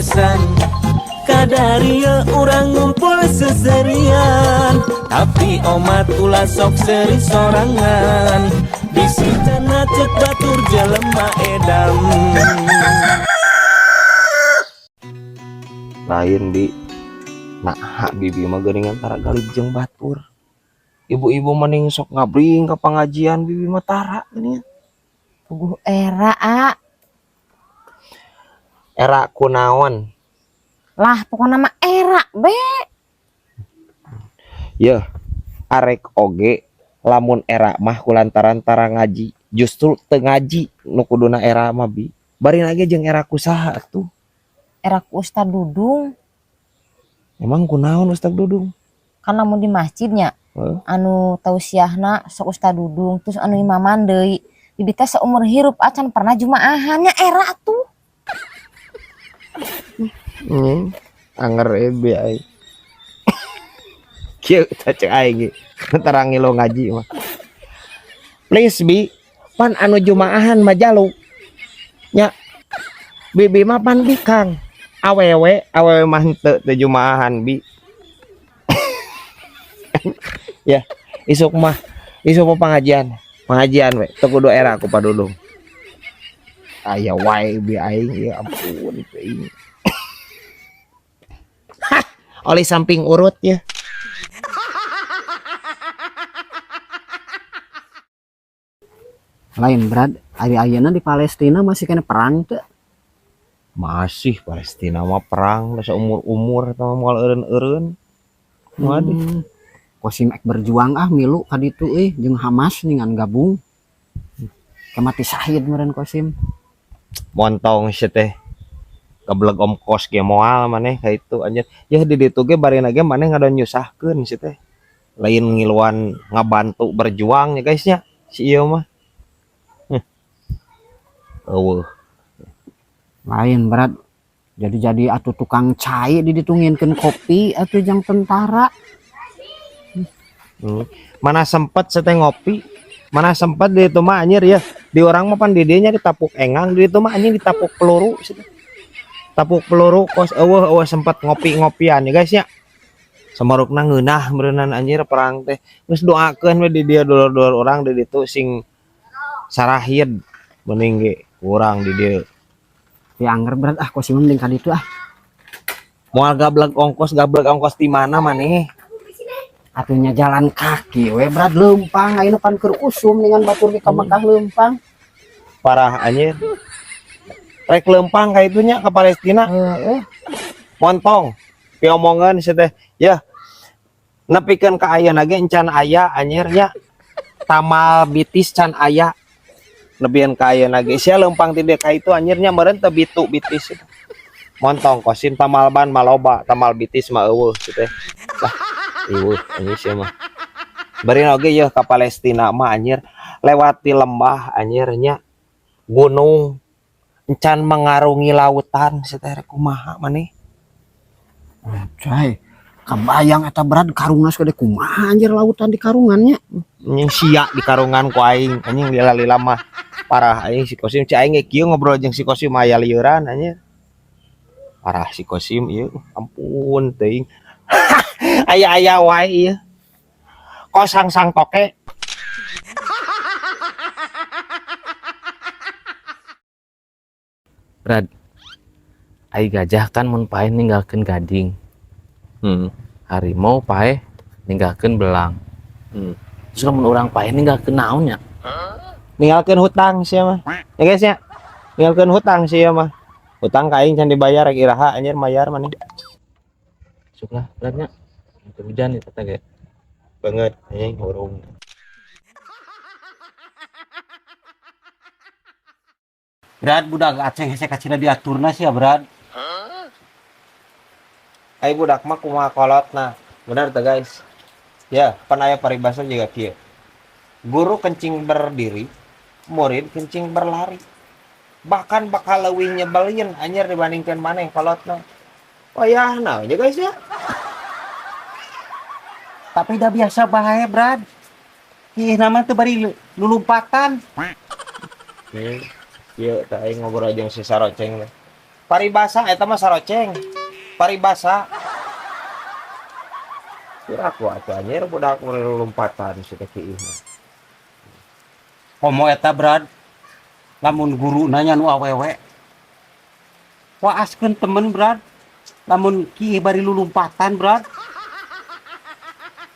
bebesan kadaria orang ngumpul seserian, tapi omat ulah sok seri sorangan, bisitana cek batur jelema edam. Lain bi nak hak bibi mah geuning antara galib jeung batur. Ibu-ibu mending sok ngabring ke pengajian, bibi mah tara geuning. Puguh era Era kunaon? lah pokoknya nama era be. Yeuh, arek oge lamun era mah kulantaran tara ngaji. Justru teu ngaji nu kuduna era mah bi. Bari lagi jeung era kusaha atuh. Era ku Ustad Dudung. Emang kunaon Ustad Dudung? Kan lamun di masjidnya anu tausiahna sok Ustad Dudung, terus anu imaman deui. Bibi teh seumur hirup acan pernah jumaahannya era tuh. Anger ebe ai. Kieu cek aing ge. Tara ngilo ngaji mah. Please bi, pan anu jumaahan mah jalu. Nya. Bibi mah pan bikang. Awewe mah henteu teu jumaahan bi. Ya, isuk mah pengajian we. Teu kudu era ku padulung. Aya wae bi aing, ya ampun teuing. Oleh samping urut ya. Lain Brad, ari ayeuna di Palestina masih kena perang teu? Masih Palestina mah perang da seumur-umur eta mah moal eureun-eureun. Waduh. Kosim ek berjuang milu ka ditu jeung Hamas ningan gabung. Kemati syahid meureun Kosim. Montong sih teh. Kebeleg ongkos ge moal maneh ka itu anjeun. Ya di ditu ge barina ge maneh ngadon nyusahkeun sih teh. Lain ngiluan ngabantu berjuang ya guys nya. Si ieu mah. Eueuh. Lain Brad. Jadi atuh tukang cai ditungginkeun kopi atuh jang tentara. Mana sempet seteh ngopi, mana sempet di itu mah anjir ya. Di orang mah pan di dieu nya ditapuk engang, di itu mah anjing ditapuk peluru. Tapuk peluru kos eueuh sempet ngopi-ngopian ya guys ya. Samarukna ngeunah meureunana anjir perang teh. Geus doakeun we di dieu dulur-dulur urang di ditu sing sarahid mending ge urang di dieu. Ya anger Brad Kosim mending ka ditu Moal gablek ongkos di mana maneh? Atunya jalan kaki we Brad leumpang ayeuna pan keur usum dengan batur di ka Mekah leumpang. Parah anjir. Rek leumpang ka itunya ke Palestina. Montong. Piomongan sih teh. Ya. Nepikeun ka ayeuna ge encan aya anjir nya. Tamal bitis can aya. Lebieun ka ayeuna ge sia leumpang ti dieu ka itu anjir nya meureun teu bitu bitis. Montong Kosim tamal ban maloba, tamal bitis mah eueuh sih teh. Lah, ieu anjir sia mah. Bari oge yeuh ka Palestina mah anjir lewati lembah anjir nya. Gunung encan mengarungi lautan sih teh kumaha maneh. Cai, kabayang eta Brad karungna gede kumaha anjir lautan di karungannya. Anjing sia di karungan ku aing, anjing lila-lila mah parah anjing si Kosim ci aing ge kieu ngobrol jeung si Kosim aya lieuran anjir. Parah si Kosim ieu, ampun teuing. Aya-aya wae ieu. Kosang-sang toke. Brad, ai gajah kan mun paeh ninggalkeun gading. Harimau paeh ninggalkeun belang. Terus mun urang paeh ninggalkeun naon nya? Ninggalkeun hutang sia mah. Ya guys ya. Ninggalkeun hutang sia mah. Hutang ka aing can dibayar rek iraha anjir mayar maneh. Suklah Brad nya. Hujan eta teh ge. Banget anjing urung. Brad budak Aceh hese kacina diaturna sih ya Brad. Ai budak mah kumaha kolotna. Benar teh guys. Ya, pan aya paribasa juga kieu. Guru kencing berdiri, murid kencing berlari. Bahkan bakal leuwih nyebelin anjir dibandingkeun maneh kolotna. Wayahna aja guys ya. Tapi dah biasa bae Brad. Ih nama teh bari lulumpatan. Ieu teh aing ngobrol jeung si Saroceng. Paribasa eta mah saroceng. Paribasa. Kira aku atuh anjir budak lompatan si teh ieu. Komo eta Brad. Lamun guru nanya nu awewe. Waaskeun temen Brad. Lamun kieu bari lulumpatan Brad.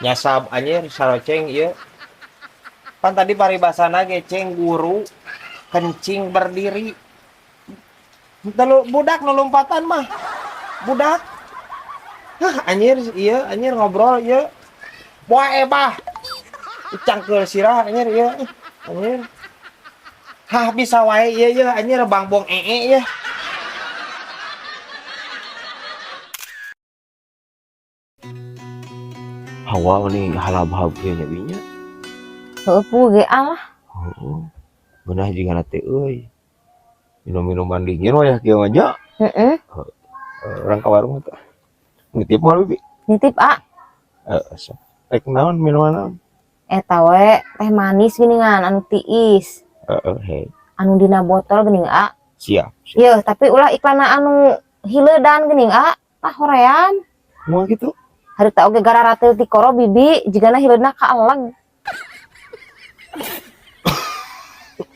Nyasab anjir saroceng ieu. Kan tadi paribasana ge ceng guru kencing berdiri. Telu budak nu lompatan mah. Budak. Hah anjir ieu anjir ngobrol ieu. Poe bah. Cangkeul sirah anjir ieu. Anjir. Hah bisa wae ieu anjir bangbong ya. Hawa nih halab-halab ieu nya binya. Heuh pu ge alah. Heeh. Beunah jiga teh euy. Minum-minuman dingin we ya kieu aja. Heeh. Orang ka warung teh. Nitip moal bibi. Nitip Sok. Rek naon minuman naon? eta we teh manis geuningan anu tiis. He. Anu dina botol geuning Siap. Yeuh, tapi ulah iklanna anu hileudan geuning tah hoream. Moal gitu. Harita oge gara teu ti koro bibi jigana hileudna kaaleg.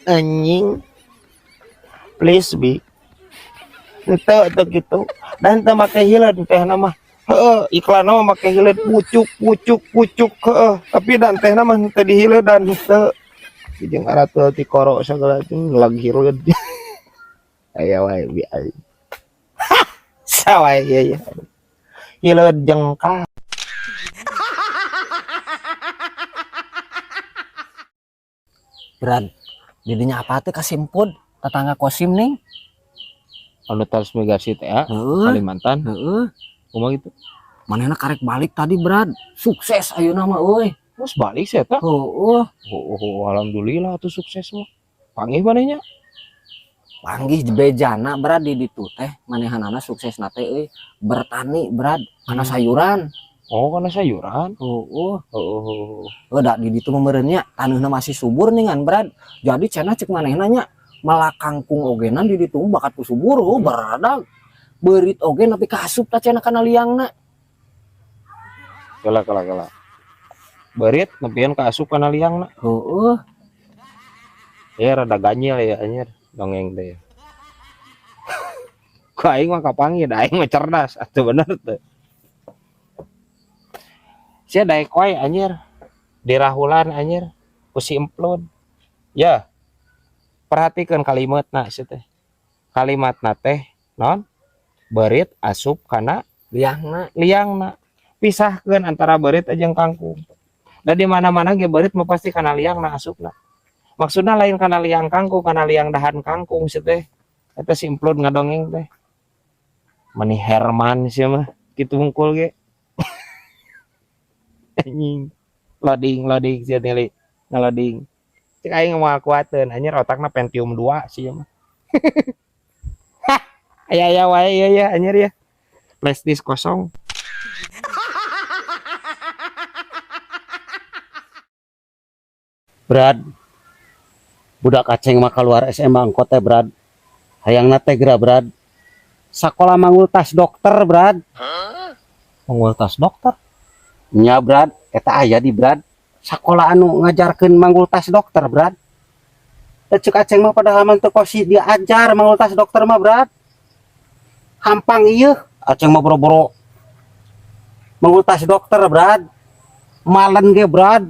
Anjing. Please bi. Ente gitu. Dan teu make hileud teh mah. Heeh, iklan mah make hileud pucuk. Heeh, tapi dan teh mah teu dihileudan teu. Jeung aratul ti koro sagala lagi hileud. Aya wae bi ai. Sawae ieu. Hileud jengkal. Brad, didinya apa teh kasimpud tetangga kosim nih. Anu Tals Megasi teh Kalimantan. Heeh. Kumaha gitu. Manehna karek balik tadi Brad. Sukses ayeuna mah euy. Terus balik sih eta. Heeh. Alhamdulillah tuh sukses mah. Panggih manehnya. Panggih bejana Brad di ditu teh manehanana sukses nate euy bertani Brad kana sayuran. Oh, karena sayuran. Heeh. Oh. Da di ditu meureunya taneuhna masih subur ningan Brad. Jadi cenah cek manehna nya malah kangkung ogenan di ditu bakat ku subur baradag. Beurit oge nepi ka asup tah cenah kana liangna. Kala. Berit nepieun ka asup kana liangna. Heeh. Ya rada ganyil ya anjir dongeng teh. Ku aing mah kapanggih da aing mah cerdas atuh bener teh. Sia daek wae anjir. Dirahulan anjir ku si Emplun. Ya. Perhatikeun kalimatna sia teh. Kalimatna teh naon? Berit asup kana liangna. Pisahkeun antara berit jeung kangkung. Da di mana-mana ge berit mah pasti kana liangna asupna. Maksudna lain kana liang kangkung, kana liang dahan kangkung sia teh. Eta si Emplun ngadongeng teh. Mani Herman sia mah kitu hungkul ge. Anjing. Loading sia teh ngaloding. Cek aing moal kuateun anjir otakna Pentium 2 sia mah. Aya wae ya anjir ya. Flash disk kosong. Brad. Budak Aceng mah keluar SMA angkot teh Brad. Hayangna teh geura Brad. Sakola mangultas dokter Brad. Mangultas dokter. Nya Brad, eta aya di Brad. Sakola anu ngajarkeun mangultas dokter Brad. Teh ceuk Aceng mah padahal mah teu kosi diajar mangultas dokter mah Brad. Hampang ieu Aceng mah boro-boro mangultas dokter Brad. Malen ge Brad.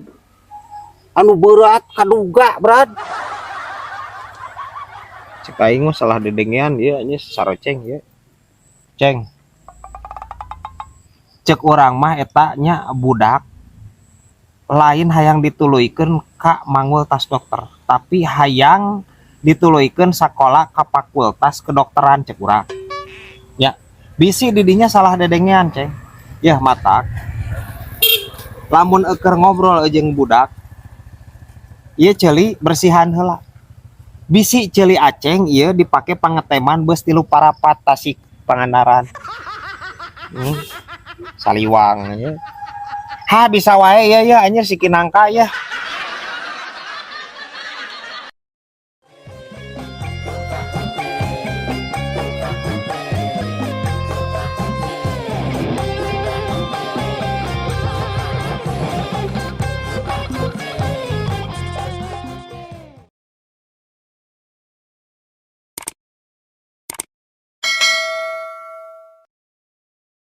Anu berat kaduga Brad. Cek aing mah salah dedengean ieu nya saroceng ya. Ceng. Cek urang mah eta nya budak lain hayang dituluykeun ka mangultas dokter, tapi hayang dituluykeun sakola ka fakultas kedokteran cek urang. Ya, bisi didinya salah dedengean, Ceng. Yah matak. Lamun euker ngobrol jeung budak, ieu ceuli bersihan heula. Bisi ceuli Aceng ieu dipake pangeteman beus 3 parapat Tasik Pangandaran. Saliwang ya. Ha bisa wae ya anjir si kinangka ya.